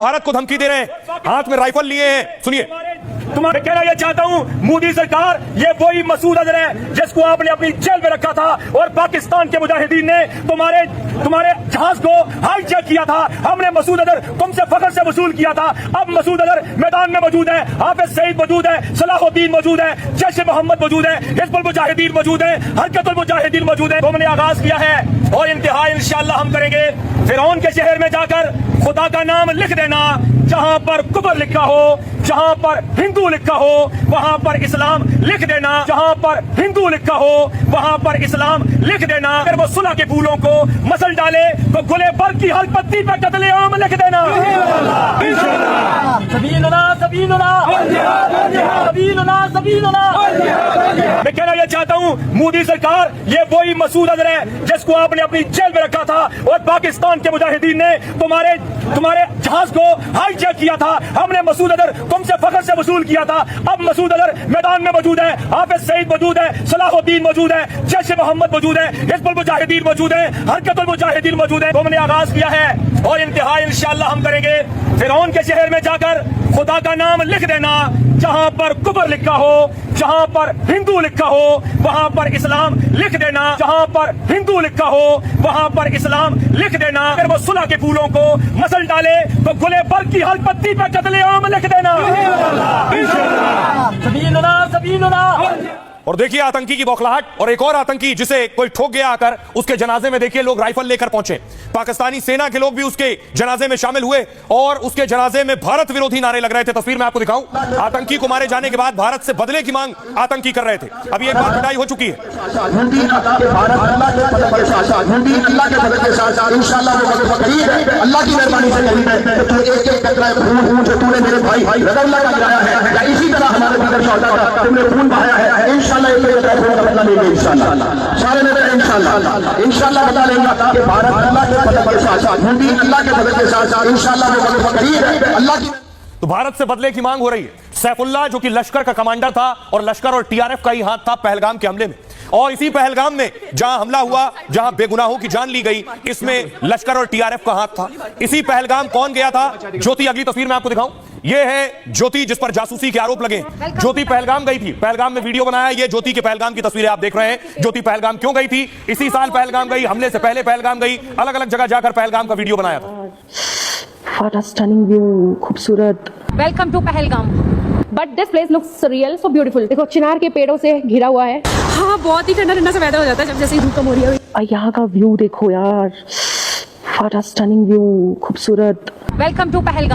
भारत को धमकी दे रहे हैं, हाथ में राइफल लिए हैं। सुनिए, तुम्हारे कहना यह चाहता हूं, मोदी सरकार, ये वही मसूद अजहर है जिसको आपने अपनी जेल में रखा था और पाकिस्तान के मुजाहिदीन ने तुम्हारे जहाज को हाईजैक किया था। हमने मसूद अजहर तुमसे फखर से वसूल किया था। अब मसूद अजहर मैदान में मौजूद है, हाफिज सईद मौजूद है, सलाहुद्दीन मौजूद है, जैश ए मोहम्मद मौजूद है, हिजबुल मुजाहिदीन मौजूद है, हरकतुल मुजाहिदीन मौजूद है। तुमने आगाज किया है और इंतहा इंशाअल्लाह हम करेंगे। फिरौन के शहर में जाकर खुदा का नाम लिख देना, जहां पर कुफर लिखा हो, जहां पर हिंदू लिखा हो वहां पर इस्लाम लिख देना, जहां पर हिंदू लिखा हो वहां पर इस्लाम लिख देना। अगर वो सुलह के फूलों को मसल डाले तो गुले पर की हर पत्ती पे कत्ले आम लिख देना। मैं कहना यह चाहता हूं, मोदी सरकार, ये वही मसूद अजहर है जिसको आपने अपनी जेल में रखा था और पाकिस्तान के मुजाहिदीन ने तुम्हारे जहाज को हाईजैक किया था। हमने मसूद अजहर तुमसे फखर से वसूल किया था। अब मसूद अजहर मैदान में मौजूद है, हाफिज सईद मौजूद है, सलाहुद्दीन मौजूद है, जैश ए मोहम्मद मौजूद है, हिजबुल मुजाहिदीन मौजूद है, हरकतुल मुजाहिदीन मौजूद है। तुमने आगाज किया है और इंतहा इंशाअल्लाह हम करेंगे। फिरौन के शहर में जाकर खुदा का नाम लिख देना, जहां पर कुफर लिखा हो, जहां पर हिंदू लिखा हो वहां पर इस्लाम लिख देना, जहां पर हिंदू लिखा हो वहां पर इस्लाम लिख देना। अगर वो सुलह के फूलों को मसल डाले तो गुले पर की हर पत्ती पे कत्ले आम लिख देना। और देखिए आतंकी की बौखलाहट, और एक और आतंकी जिसे कोई ठोक गया आकर, उसके जनाजे में देखिए लोग राइफल लेकर पहुंचे। पाकिस्तानी सेना के लोग भी उसके जनाजे में शामिल हुए और उसके जनाजे में भारत विरोधी नारे लग रहे थे। तस्वीर मैं आपको दिखाऊं, आतंकी को मारे जाने के बाद भारत से बदले की मांग आतंकी कर रहे थे। अभी एक बार पिटाई हो चुकी है। अल्लाह की मेहरबानी से तूने मेरे भाई रज़ल्ला का गिराया है, इसी तरह हमारे बदर शौहदा तुमने खून बहाया है। इंशाअल्लाह ये बदला लेंगे, इंशाअल्लाह सारे नेता इंशाअल्लाह बता लेंगे कि भारत अल्लाह के बदले के साथ हिंदी अल्लाह के बदले के साथ इंशाअल्लाह वो बदले करीब है। अल्लाह की तो भारत से बदले की मांग हो रही है। सैफुल्लाह जो कि लश्कर का कमांडर था और लश्कर और टीआरएफ का ही हाथ था पहलगाम के हमले में, और इसी पहलगाम में जहां हमला हुआ, जहां बेगुनाहों की जान ली गई, इसमें लश्कर और टीआरएफ का हाथ था। इसी पहलगाम कौन गया था? ज्योति, अगली तस्वीर मैं आपको दिखाऊं, यह है ज्योति जिस पर जासूसी के आरोप लगे। ज्योति पहलगाम गई थी, पहलगाम में वीडियो बनाया, ये ज्योति के पहलगाम की तस्वीरें आप देख रहे हैं। ज्योति पहलगाम क्यों गई थी? इसी साल पहलगाम गई, हमले से पहले पहलगाम गई, अलग अलग जगह जाकर पहलगाम का वीडियो बनाया था। What a stunning view, खूबसूरत। Welcome to Pahalgam, but this place looks real so beautiful. देखो चिनार के पेड़ों से घिरा हुआ है। हाँ, बहुत ही ठंडा ठंडा सा वेदर हो जाता है जब जैसे धूप कम हो रही है। यहाँ का व्यू देखो यार, what a stunning view, खूबसूरत। Welcome to Pahalgam.